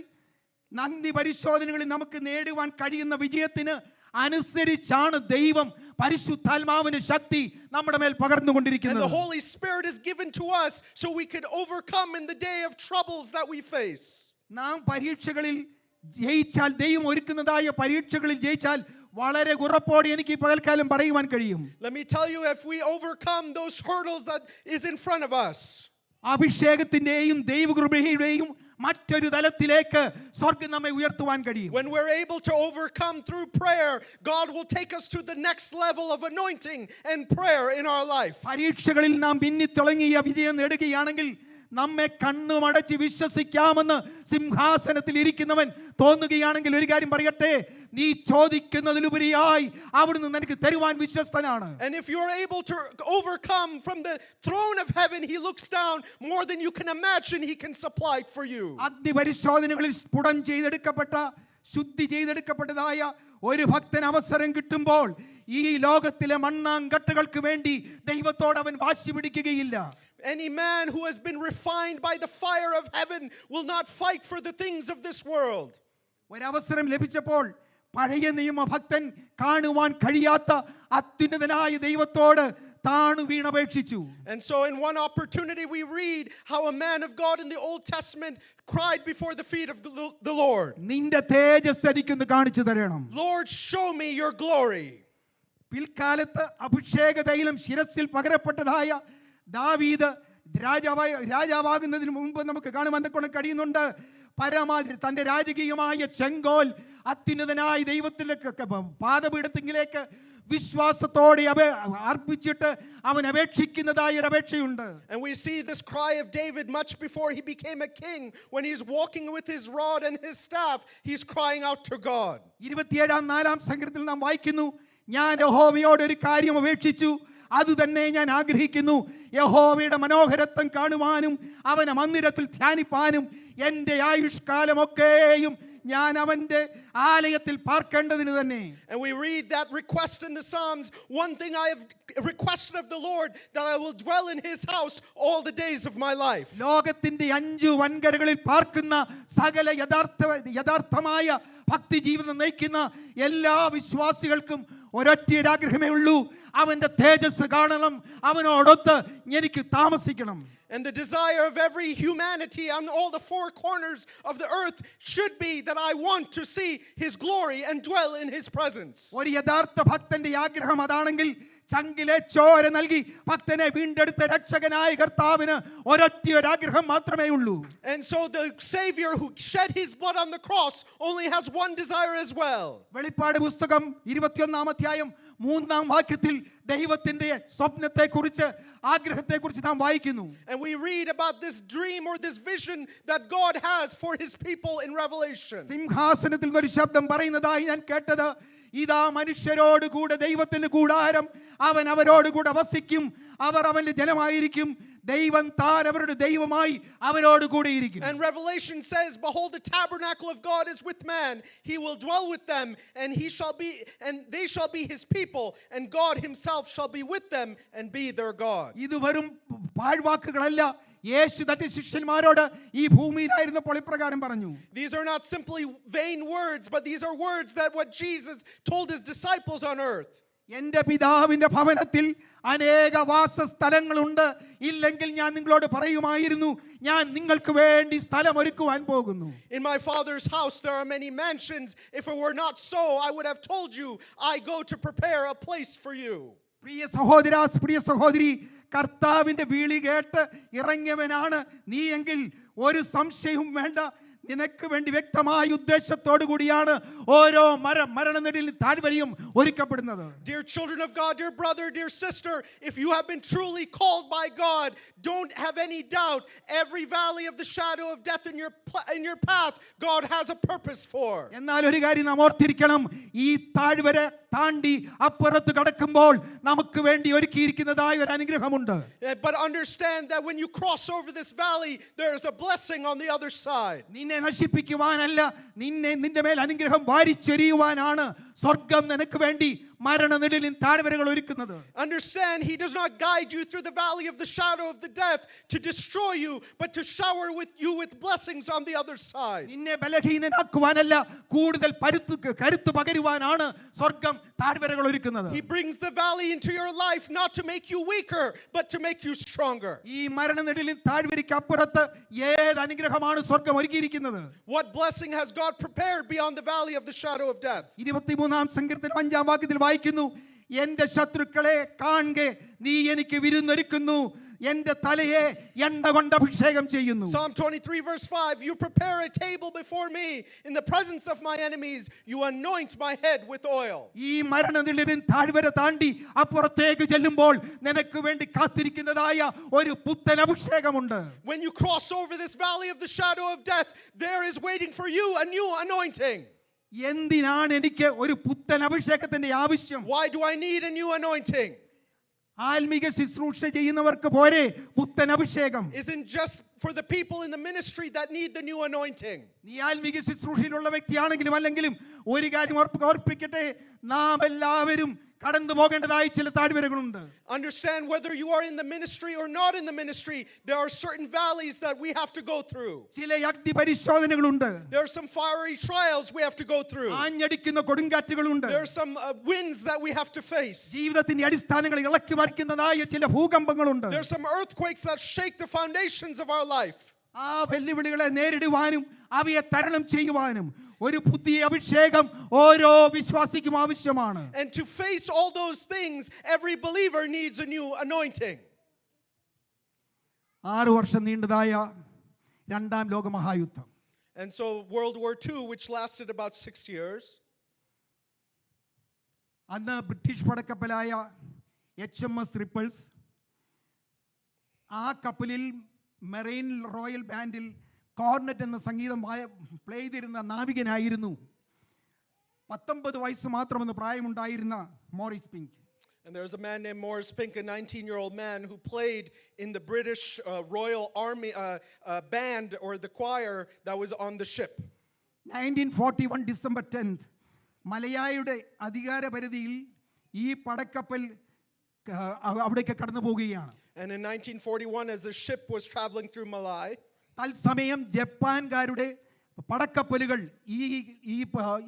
S1: നന്ദി പരിശോധനകളിൽ നമുക്ക് നേടുവാൻ കഴിയുന്ന വിജയത്തിന് അനുസരിച്ചാണ് ദൈവം പരിശുദ്ധാത്മാവിന്റെ ശക്തി നമ്മുടെ മേൽ പകർന്നുകൊണ്ടിരിക്കുന്നത്.
S2: And the Holy Spirit is given to us so we could overcome in the day of troubles that we face.
S1: നാം പരീക്ഷകളിൽ ജയിച്ചാൽ, ദൈവം ഒരുക്കുന്നതായ പരീക്ഷകളിൽ ജയിച്ചാൽ വളരെ ഉറപ്പോടെ എനിക്ക് ഈ പകൽക്കാലം പറയുവാൻ കഴിയും.
S2: Let me tell you, if we overcome those hurdles that is in front of us,
S1: അഭിഷേകത്തിന്റെയും ദൈവകൃപയുടെയും മറ്റൊരു തലത്തിലേക്ക് സ്വർഗ്ഗം നമ്മെ ഉയർത്തുവാൻ കഴിയും.
S2: when we're able to overcome through prayer, God will take us to the next level of anointing and prayer in our life.
S1: പരീക്ഷകളിൽ നാം പിന്നിത്തിളങ്ങിയ വിജയം നേടുകയാണെങ്കിൽ നമ്മെ കണ്ണുമടച്ച് വിശ്വസിക്കാമെന്ന് സിംഹാസനത്തിൽ ഇരിക്കുന്നവൻ തോന്നുകയാണെങ്കിൽ ഒരു കാര്യം പറയട്ടെ, നീ ചോദിക്കുന്നതിലുപരിയായി അവിടുന്ന് നിനക്ക് തരുവാൻ വിശ്വസ്തനാണ്.
S2: And if you're able to overcome from the throne of heaven, he looks down more than you can imagine, he can supply it for you.
S1: അഗ്നിപരിശോധനകളിൽ സ്ഫുടം ചെയ്തെടുക്കപ്പെട്ട, ശുദ്ധി ചെയ്തെടുക്കപ്പെട്ടതായ ഒരു ഭക്തൻ അവസരം കിട്ടുമ്പോൾ ഈ ലോകത്തിലെ മണ്ണാങ്കട്ടകൾക്ക് വേണ്ടി ദൈവത്തോട് അവൻ വാശി പിടിക്കുകയില്ല.
S2: Any man who has been refined by the fire of heaven will not fight for the things of this world.
S1: ഒരവസരം ലഭിച്ചപ്പോൾ പഴയ നിയമ ഭക്തൻ കാണുവാൻ കഴിയാത്ത അത്യുന്നതനായ ദൈവത്തോട് താണു വീണപേക്ഷിച്ചു.
S2: And so in one opportunity we read how a man of God in the Old Testament cried before the feet of the Lord.
S1: നിന്റെ തേജസ് എനിക്കൊന്ന് കാണിച്ചു തരണം.
S2: Lord, show me your glory.
S1: പിൽക്കാലത്ത് അഭിഷേക തൈലം ശിരസിൽ പകരപ്പെട്ടതായ ദാവീദ് രാജാവാകുന്നതിന് മുമ്പ് നമുക്ക് കാണുവാൻ കഴിയുന്നുണ്ട്. പരമാവധി തൻ്റെ രാജകീയമായ ചെങ്കോൽ അത്യുന്നതനായ ദൈവത്തിലേക്ക് പാദപീഠത്തിലേക്ക് വിശ്വാസത്തോടെ അർപ്പിച്ചിട്ട് അവൻ അപേക്ഷിക്കുന്നതായ ഒരു അപേക്ഷയുണ്ട്.
S2: And we see this cry of David much before he became a king. When he's walking with his rod and his staff, he's crying out to God.
S1: 27-4 സങ്കീർത്തനത്തിൽ നാം വായിക്കുന്നു, ഞാൻ യഹോവയോട് ഒരു കാര്യം അപേക്ഷിച്ചു, അതുതന്നെ ഞാൻ ആഗ്രഹിക്കുന്നു, യഹോവയുടെ മനോഹരത്വം കാണുവാനും അവനെ മന്ദിരത്തിൽ ധ്യാനിപ്പാനും എൻ്റെ ആയുഷ്കാലമൊക്കെയും ഞാൻ അവന്റെ ആലയത്തിൽ പാർക്കേണ്ടതിന് തന്നെ.
S2: And we read that request in the Psalms, one thing I have requested of the Lord, that I will dwell in his house all the days of my life.
S1: ലോകത്തിന്റെ 5 വൻകരകളിൽ പാർക്കുന്ന സകല യഥാർത്ഥമായ ഭക്തി ജീവിതം നയിക്കുന്ന എല്ലാ വിശ്വാസികൾക്കും ഒരൊറ്റയാഗ്രഹമേ ഉള്ളൂ, അവന്റെ തേജസ് കാണണം, അവനോടൊത്ത് എനിക്ക് താമസിക്കണം.
S2: And the desire of every humanity on all the 4 corners of the earth should be that I want to see his glory and dwell in his presence.
S1: ഒരു യഥാർത്ഥ ഭക്തന്റെ ആഗ്രഹം അതാണെങ്കിൽ ചങ്കിലെ ചോര നൽകി ഭക്തനെ വീണ്ടെടുത്ത രക്ഷകനായ കർത്താവിന് ഒരൊറ്റയൊരാഗ്രഹം മാത്രമേ ഉള്ളൂ.
S2: And so the Savior who shed his blood on the cross only has one desire as well.
S1: വെളിപ്പാട് പുസ്തകം 21-ാം അധ്യായം 3-ാം വാക്യത്തിൽ ദൈവത്തിന്റെ സ്വപ്നത്തെക്കുറിച്ച് ആഗ്രഹത്തെക്കുറിച്ച് നാം വായിക്കുന്നു.
S2: And we read about this dream or this vision that God has for his people in Revelation.
S1: സിംഹാസനത്തിൽ ഒരു ശബ്ദം പറയുന്നതായി ഞാൻ കേട്ടത്, ഇതാ മനുഷ്യരോട് കൂടെ ദൈവത്തിന്റെ കൂടാരം, അവൻ അവരോട് കൂടെ വസിക്കും, അവർ അവന്റെ ജനമായിരിക്കും, ദൈവം താൻ അവരുടെ ദൈവമായി അവരോട് കൂടെ ഇരിക്കും.
S2: And Revelation says, behold, the tabernacle of God is with man, he will dwell with them, and they shall be his people, and God himself shall be with them and be their God.
S1: ഇത് വെറും പാഴ്വാക്കുകളല്ല. യേശു തന്റെ ശിഷ്യന്മാരോട് ഈ ഭൂമിയിലായിരുന്നപ്പോൾ ഇപ്രകാരം പറഞ്ഞു.
S2: These are not simply vain words, but these are words that what Jesus told his disciples on earth.
S1: എന്റെ പിതാവിന്റെ ഭവനത്തിൽ അനേക വാസസ്ഥലങ്ങളുണ്ട്, ഇല്ലെങ്കിൽ ഞാൻ നിങ്ങളോട് പറയുമായിരുന്നു, ഞാൻ നിങ്ങൾക്ക് വേണ്ടി സ്ഥലം ഒരുക്കുവാൻ പോകുന്നു.
S2: In my Father's house there are many mansions. If it were not so, I would have told you, I go to prepare a place for you.
S1: പ്രിയ സഹോദരാ, പ്രിയ സഹോദരി, കർത്താവിന്റെ വിളി കേട്ട് ഇറങ്ങിയവനാണ് നീ എങ്കിൽ ഒരു സംശയവും വേണ്ട, നിനക്ക് വേണ്ടി വ്യക്തമായ ഉദ്ദേശത്തോടു കൂടിയാണ് ഓരോ മരണനെടിൽ താഴ്വരയും ഒരുക്കപ്പെടുന്നത്.
S2: Dear children of God, dear brother, dear sister, if you have been truly called by God, don't have any doubt. Every valley of the shadow of death in your path, God has a purpose for.
S1: എന്നാൽ ഒരു കാര്യം നാം ഓർത്തിരിക്കണം, ഈ താഴ്വര താണ്ടി അപ്പുറത്ത് കടക്കുമ്പോൾ നമുക്ക് വേണ്ടി ഒരുക്കിയിരിക്കുന്നതായ ഒരു അനുഗ്രഹമുണ്ട്.
S2: But understand that when you cross over this valley, there is a blessing on the other side.
S1: നിന്നെ നശിപ്പിക്കുവാനല്ല, നിന്റെ മേൽ അനുഗ്രഹം വാരിച്ചെരിയുവാനാണ് സ്വർഗം നിനക്ക് വേണ്ടി മരണനിഴലിൻ താഴ്വരകൾ ഒരുക്കുന്നത്.
S2: Understand, he does not guide you through the valley of the shadow of the death to destroy you, but to shower you with blessings on the other side.
S1: നിന്നെ ബലഹീനനാക്കുവാനല്ല, കൂടുതൽ കരുത്ത് പകരുവാനാണ് സ്വർഗം താഴ്വരകൾ ഒരുക്കുന്നത്.
S2: He brings the valley into your life not to make you weaker, but to make you stronger.
S1: ഈ മരണനിഴലിൻ താഴ്വരയ്ക്ക് അപ്പുറത്ത് ഏത് അനുഗ്രഹമാണ് സ്വർഗം ഒരുക്കിയിരിക്കുന്നത്?
S2: What blessing has God prepared beyond the valley of the shadow of death?
S1: 23-ാം സങ്കീർത്തനം 5-ാം വാക്യത്തിൽ വായിക്കുന്നു, എന്റെ ശത്രുക്കളെ കാണെ നീ എനിക്ക് വിരുന്നൊരുക്കുന്നു, എന്റെ തലയെ എണ്ണ കൊണ്ട് അഭിഷേകം ചെയ്യുന്നു.
S2: Psalm 23 verse 5, you prepare a table before me in the presence of my enemies, you anoint my head with oil.
S1: ഈ മരണനിഴലിൻ താഴ്വര താണ്ടി അപ്പുറത്തേക്ക് ചെല്ലുമ്പോൾ നിനക്ക് വേണ്ടി കാത്തിരിക്കുന്നതായ ഒരു പുത്തൻ അഭിഷേകമുണ്ട്.
S2: When you cross over this valley of the shadow of death, there is waiting for you a new anointing.
S1: എന്തിനാണ് എനിക്ക് ഒരു പുത്തൻ അഭിഷേകത്തിന്റെ ആവശ്യം?
S2: Why do I need a new anointing?
S1: ആത്മീക ശുശ്രൂഷ ചെയ്യുന്നവർക്ക് പോരെ പുത്തൻ അഭിഷേകം?
S2: Isn't just for the people in the ministry that need the new anointing.
S1: നീ ആത്മീക ശുശ്രൂഷയിലുള്ള വ്യക്തിയാണെങ്കിലും അല്ലെങ്കിലും ഒരു കാര്യം ഓർപ്പിക്കട്ടെ, നാം എല്ലാവരും കടന്നു പോകേണ്ടതായ ചില താഴ്വരകളുണ്ട്.
S2: Understand, whether you are in the ministry or not in the ministry, there are certain valleys that we have to go through.
S1: ചില അഗ്നി പരിശോധനകളുണ്ട്.
S2: There are some fiery trials we have to go through.
S1: ആഞ്ഞടിക്കുന്ന കൊടുങ്കാറ്റുകളുണ്ട്.
S2: There are some winds that we have to face.
S1: ജീവിതത്തിന്റെ അടിസ്ഥാനങ്ങൾ ഇളക്കി മറിക്കുന്നതായ ചില ഭൂകമ്പങ്ങളുണ്ട്.
S2: There are some earthquakes that shake the foundations of our life.
S1: ആ വെല്ലുവിളികളെ നേരിടുവാനും അവയെ തരണം ചെയ്യുവാനും ഒരു പുതിയ അഭിഷേകം ഓരോ വിശ്വാസിക്കും ആവശ്യമാണ്.
S2: And to face all those things, every believer needs a new anointing.
S1: 6 വർഷം നീണ്ടതായ രണ്ടാം ലോകമഹായുദ്ധം.
S2: And so World War II, which lasted about 6 years,
S1: അന്ന് ബ്രിട്ടീഷ് പടക്കപ്പലായ HMS റിപ്പിൾസ്, ആ കപ്പലിൽ മെറൈൻ റോയൽ ബാൻഡിൽ കോർണറ്റ് എന്ന സംഗീതം പ്ലേ ചെയ്തിരുന്ന നാവികനായിരുന്നു 19 വയസ്സ് മാത്രമെന്ന് പ്രായമുണ്ടായിരുന്ന Morris Pink.
S2: and there's a man named Morris Pink, a 19-year-old man who played in the British Royal Army band or the choir that was on the ship.
S1: 1941 December 10th, മലയായുടെ അധികാരപരിധിയിൽ ഈ പടക്കപ്പൽ അവിടേക്ക് കടന്നു പോവുകയാണ്.
S2: And in 1941, as the ship was traveling through Malay,
S1: തത്സമയം ജപ്പാൻകാരുടെ പടക്കപ്പലുകൾ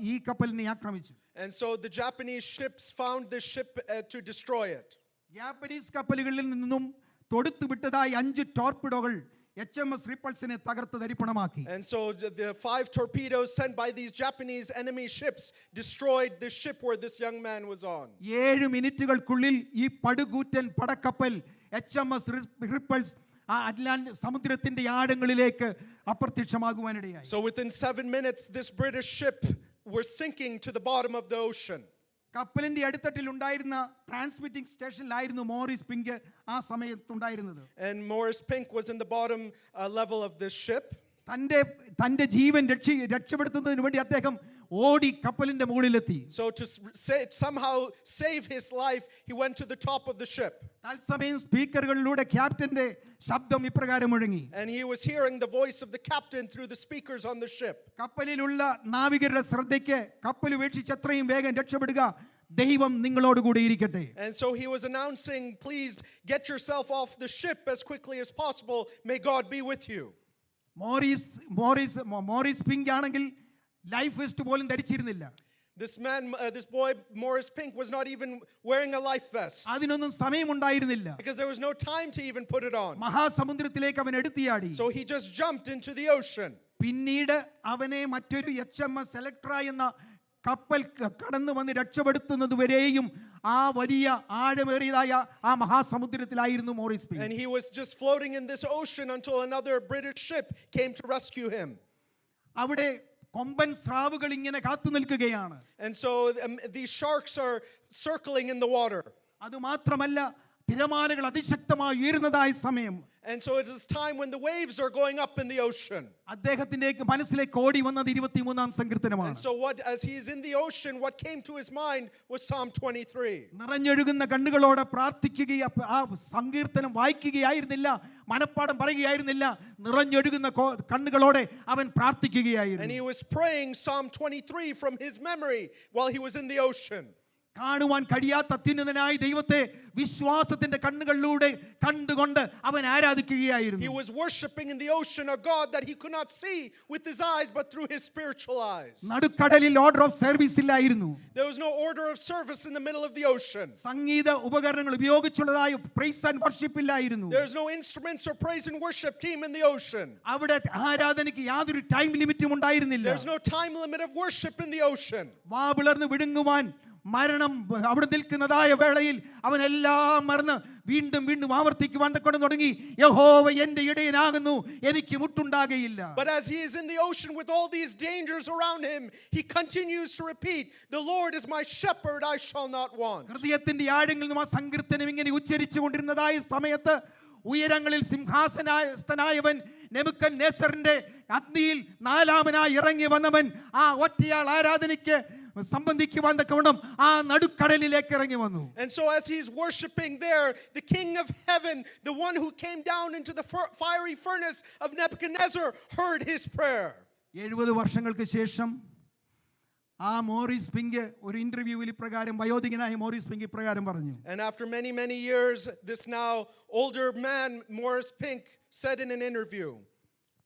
S1: ഈ കപ്പലിനെ ആക്രമിച്ചു.
S2: and so the Japanese ships found this ship to destroy it.
S1: Japanese കപ്പലുകളിൽ നിന്നും തൊടുത്തു വിട്ടതായി 5 ടോർപിഡോകൾ HMS റിപ്പൾസിനെ തകർത്ത് തരിപ്പണമാക്കി.
S2: And so the 5 torpedoes sent by these Japanese enemy ships destroyed the ship where this young man was on.
S1: 7 മിനിറ്റുകൾക്കുള്ളിൽ ഈ പടുകൂറ്റൻ പടക്കപ്പൽ HMS Repulse ആ Atlantic സമുദ്രത്തിന്റെ ആഴങ്ങളിലേക്ക് അപ്രത്യക്ഷമാകുവാനിടയായി.
S2: So within 7 minutes, this British ship were sinking to the bottom of the ocean.
S1: കപ്പലിന്റെ അടിത്തട്ടിൽ ഉണ്ടായിരുന്ന transmitting സ്റ്റേഷനിലായിരുന്നു Morris pink ആ സമയത്തുണ്ടായിരുന്നത്.
S2: And Morris Pink was in the bottom level of this ship.
S1: തന്റെ ജീവൻ രക്ഷപ്പെടുത്തുന്നതിന് വേണ്ടി അദ്ദേഹം ഓടി കപ്പലിന്റെ മുകളിലെത്തി.
S2: So to somehow save his life, he went to the top of the ship.
S1: തത്സമയം സ്പീക്കറുകളിലൂടെ ക്യാപ്റ്റന്റെ ശബ്ദം ഇപ്രകാരം മുഴങ്ങി.
S2: And he was hearing the voice of the captain through the speakers on the ship.
S1: കപ്പലിലുള്ള നാവികരുടെ ശ്രദ്ധയ്ക്ക് കപ്പൽ ഉപേക്ഷിച്ച് എത്രയും വേഗം രക്ഷപ്പെടുക, ദൈവം നിങ്ങളോട് കൂടെ ഇരിക്കട്ടെ.
S2: And so he was announcing, please get yourself off the ship as quickly as possible. May God be with you.
S1: Morris Pink ആണെങ്കിൽ ലൈഫ് വെസ്റ്റ് പോലും ധരിച്ചിരുന്നില്ല.
S2: This boy, Morris Pink, was not even wearing a life vest.
S1: അതിനൊന്നും സമയമുണ്ടായിരുന്നില്ല.
S2: Because there was no time to even put it on.
S1: മഹാസമുദ്രത്തിലേക്ക് അവൻ എടുത്തിയാടി.
S2: So he just jumped into the ocean.
S1: പിന്നീട് അവനെ മറ്റൊരു HMS Electra എന്ന കപ്പൽ കടന്നു വന്ന് രക്ഷപ്പെടുത്തുന്നത് വരെയും ആ വലിയ ആഴമേറിയതായ ആ മഹാസമുദ്രത്തിലായിരുന്നു Morris Pink.
S2: And he was just floating in this ocean until another British ship came to rescue him.
S1: അവിടെ കൊമ്പൻ സ്രാവുകൾ ഇങ്ങനെ കാത്തു നിൽക്കുകയാണ്.
S2: And so these sharks are circling in the water.
S1: അത് മാത്രമല്ല, തിരമാലകൾ അതിശക്തമായി ഉയരുന്നതായ സമയം.
S2: And so it is time when the waves are going up in the ocean.
S1: അദ്ദേഹത്തിന്റെ മനസ്സിലേക്ക് ഓടി വന്നത് 23-ാം സങ്കീർത്തനമാണ്.
S2: And so as he is in the ocean, what came to his mind was Psalm 23.
S1: നിറഞ്ഞൊഴുകുന്ന കണ്ണുകളോടെ ആ സങ്കീർത്തനം വായിക്കുകയായിരുന്നില്ല, മനപ്പാഠം പറയുകയായിരുന്നില്ല, നിറഞ്ഞൊഴുകുന്ന കണ്ണുകളോടെ അവൻ പ്രാർത്ഥിക്കുകയായിരുന്നു.
S2: And he was praying Psalm 23 from his memory while he was in the ocean.
S1: കാണുവാൻ കഴിയാത്ത അത്യുന്നതനായ ദൈവത്തെ വിശ്വാസത്തിന്റെ കണ്ണുകളിലൂടെ കണ്ടുകൊണ്ട് അവൻ ആരാധിക്കുകയായിരുന്നു.
S2: He was worshiping in the ocean a God that he could not see with his eyes but through his spiritual eyes.
S1: നടുക്കടലിൽ order of service ഇല്ലായിരുന്നു.
S2: There was no order of service in the middle of the ocean.
S1: സംഗീത ഉപകരണങ്ങൾ ഉപയോഗിച്ചുള്ളതായ price and worship ഇല്ലായിരുന്നു.
S2: There is no instruments or praise and worship team in the ocean.
S1: അവിടെ ആരാധനയ്ക്ക് യാതൊരു time ലിമിറ്റും ഉണ്ടായിരുന്നില്ല.
S2: There is no time limit of worship in the ocean.
S1: വാപിളർന്ന് വിടുങ്ങുവാൻ മരണം അവിടെ നിൽക്കുന്നതായ വേളയിൽ അവനെല്ലാം മറന്ന് വീണ്ടും വീണ്ടും ആവർത്തിക്കുവാൻ തുടങ്ങി, യഹോവ എൻ്റെ ഇടയനാകുന്നു, എനിക്ക് മുട്ടുണ്ടാകയില്ല.
S2: But as he is in the ocean with all these dangers around him, he continues to repeat, the Lord is my shepherd, I shall not want.
S1: ഹൃദയത്തിന്റെ ആഴങ്ങളിൽ നിന്നും ആ സങ്കീർത്തനം ഇങ്ങനെ ഉച്ചരിച്ചു കൊണ്ടിരുന്നതായ സമയത്ത് ഉയരങ്ങളിൽ സിംഹാസനസ്ഥനായവൻ നെബൂഖദ്നേസറിന്റെ അഗ്നിയിൽ 4-ാമനായി ഇറങ്ങി വന്നവൻ ആ ഒറ്റയാൾ ആരാധനയ്ക്ക് സംബന്ധിക്കുവാൻ തക്കവണ്ണം ആ നടുക്കടലിലേക്ക് ഇറങ്ങി വന്നു.
S2: And so as he's worshiping there, the king of heaven, the one who came down into the fiery furnace of Nebuchadnezzar, heard his prayer.
S1: 70 വർഷങ്ങൾക്ക് ശേഷം ആ മോറിസ് പിങ്ക് ഒരു ഇന്റർവ്യൂവിൽ ഇപ്രകാരം, വയോധികനായ മോറിസ് പിങ്ക് ഇപ്രകാരം പറഞ്ഞു.
S2: And after many years, this now older man, Morris Pink, said in an interview,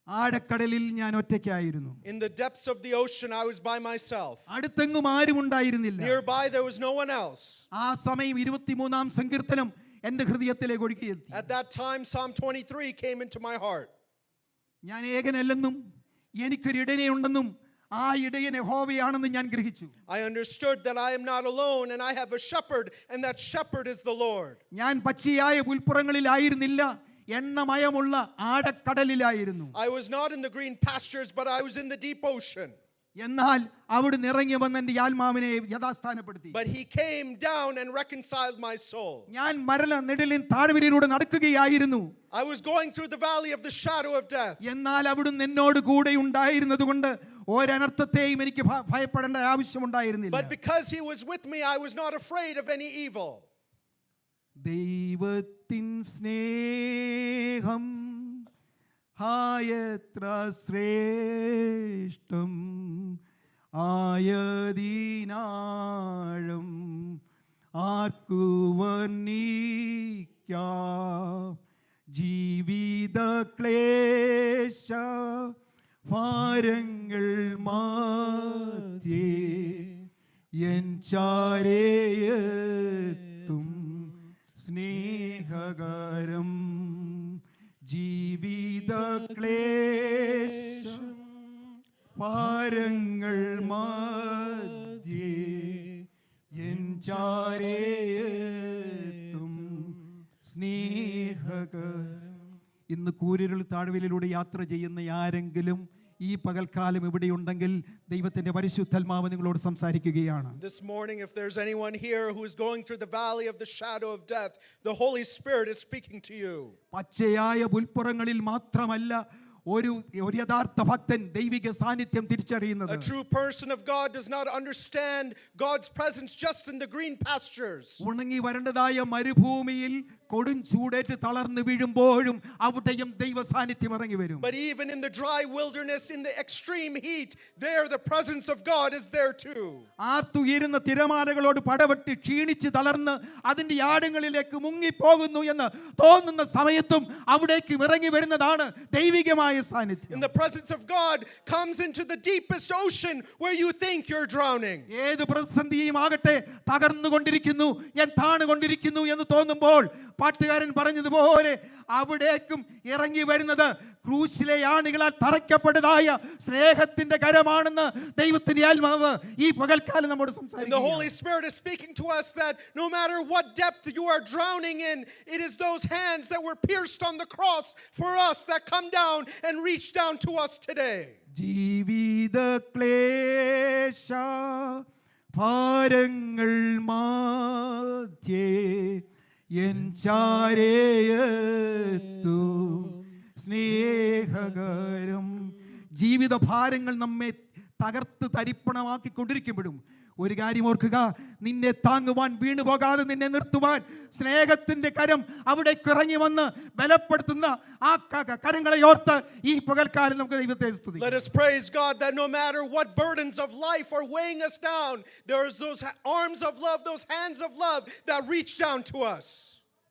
S1: ആഴക്കടലിൽ ഞാൻ ഒറ്റയ്ക്കായിരുന്നു.
S2: in the depths of the ocean I was by myself.
S1: അടുത്തെങ്ങും ആരും ഉണ്ടായിരുന്നില്ല.
S2: Nearby there was no one else.
S1: ആ സമയം 23-ാം സങ്കീർത്തനം എൻ്റെ ഹൃദയത്തിലേക്ക് ഒഴുകിയെത്തി.
S2: At that time Psalm 23 came into my heart.
S1: ഞാൻ ഏകനല്ലെന്നും എനിക്കൊരു ഇടയനുണ്ടെന്നും ആ ഇടയൻ യഹോവയാണെന്ന് ഞാൻ ഗ്രഹിച്ചു.
S2: I understood that I am not alone and I have a shepherd and that shepherd is the Lord.
S1: ഞാൻ പച്ചയായ പുൽപ്പുറങ്ങളിലായിരുന്നില്ല, എണ്ണമയമുള്ള ആഴക്കടലിലായിരുന്നു.
S2: I was not in the green pastures but I was in the deep ocean.
S1: എന്നാൽ അവിടുന്ന് ഇറങ്ങി വന്ന് എൻ്റെ ആത്മാവിനെ യഥാസ്ഥാനപ്പെടുത്തി.
S2: But he came down and reconciled my soul.
S1: ഞാൻ മരണ നിഴലിൻ താഴ്വരയിലൂടെ നടക്കുകയായിരുന്നു.
S2: I was going through the valley of the shadow of death.
S1: എന്നാൽ അവിടുന്ന് എന്നോട് കൂടെ ഉണ്ടായിരുന്നതുകൊണ്ട് ഒരനർത്ഥത്തെയും എനിക്ക് ഭയപ്പെടേണ്ട ആവശ്യമുണ്ടായിരുന്നില്ല.
S2: But because he was with me, I was not afraid of any evil.
S1: ദൈവത്തിൻ സ്നേഹം ആയത്ര ശ്രേഷ്ഠം ആയതിനാഴം ആർക്കു വർണ്ണിക്കാം. ജീവിത ക്ലേശ ഭാരങ്ങൾ മാറ്റേ എൻ ചാരേയെത്തും സ്നേഹകരം ജീവ ജീവിത ക്ലേശം ഭാരങ്ങൾ മധ്യേ എൻ ചാരേയെത്തും സ്നേഹകരം. ഇന്ന് കൂരിരുൾ താഴ്വരയിലൂടെ യാത്ര ചെയ്യുന്ന ആരെങ്കിലും ഈ പകൽക്കാലം ഇവിടെയുണ്ടെങ്കിൽ ദൈവത്തിന്റെ പരിശുദ്ധാത്മാവ് നിങ്ങളോട് സംസാരിക്കുകയാണ്.
S2: This morning, if there's anyone here who is going through the valley of the shadow of death, the Holy Spirit is speaking to you.
S1: പച്ചയായ പുൽപ്പുറങ്ങളിൽ മാത്രമല്ല ഒരു യഥാർത്ഥ ഭക്തൻ ദൈവിക സാന്നിധ്യം തിരിച്ചറിയുന്നത്.
S2: A true person of God does not understand God's presence just in the green pastures.
S1: ഉണങ്ങി വരണ്ടതായ മരുഭൂമിയിൽ കൊടും ചൂടേറ്റ് തളർന്നു വീഴുമ്പോഴും അവിടെയും ദൈവ സാന്നിധ്യം ഇറങ്ങി വരും.
S2: But even in the dry wilderness, in the extreme heat, there the presence of God is there too.
S1: ആർത്തുയരുന്ന തിരമാലകളോട് പടവെട്ടി ക്ഷീണിച്ച് തളർന്ന് അതിന്റെ ആഴങ്ങളിലേക്ക് മുങ്ങിപ്പോകുന്നു എന്ന് തോന്നുന്ന സമയത്തും അവിടേക്ക് ഇറങ്ങി വരുന്നതാണ് ദൈവികമായ സാന്നിധ്യം.
S2: In the presence of God comes into the deepest ocean where you think you're drowning.
S1: ഏത് പ്രതിസന്ധിയും ആകട്ടെ തകർന്നുകൊണ്ടിരിക്കുന്നു, ഞാൻ താണുകൊണ്ടിരിക്കുന്നു എന്ന് തോന്നുമ്പോൾ പാട്ടുകാരൻ പറഞ്ഞതുപോലെ അവിടേക്കും ഇറങ്ങി വരുന്നത് ക്രൂശിലെ ആണികളാൽ തറയ്ക്കപ്പെട്ടതായ സ്നേഹത്തിന്റെ കരമാണെന്ന് ദൈവത്തിന്റെ ആത്മാവ് ഈ പകൽക്കാലം നമ്മോട്
S2: And the
S1: സംസാരിക്കുന്നു.
S2: Holy Spirit is speaking to us that no matter what depth you are drowning in, it is those hands that were pierced on the cross for us that come down and reach down to us today.
S1: ജീവിത ക്ലേശ ഭാരങ്ങൾ മധ്യേ N ചാരേയെത്തും സ്നേഹകരം. ജീവിത ഭാരങ്ങൾ നമ്മെ തകർത്ത് തരിപ്പണമാക്കിക്കൊണ്ടിരിക്കുമ്പോഴും ഒരു കാര്യം ഓർക്കുക, നിന്നെ താങ്ങുവാൻ വീണു പോകാതെ നിന്നെ നിർത്തുവാൻ സ്നേഹത്തിന്റെ കരം അവിടേക്ക് ഇറങ്ങി വന്ന് ബലപ്പെടുത്തുന്ന ആ കരങ്ങളെ ഓർത്ത് ഈ പകൽക്കാലം നമുക്ക് ദൈവത്തെ സ്തുതിക്കാം.
S2: Let us praise God that no matter what burdens of life are weighing us down, there's those arms of love, those hands of love that reach down to us.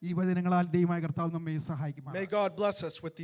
S1: ഈ വചനങ്ങളാൽ ദൈവമായ കർത്താവ് നമ്മെ സഹായിക്കും.
S2: May God bless us with these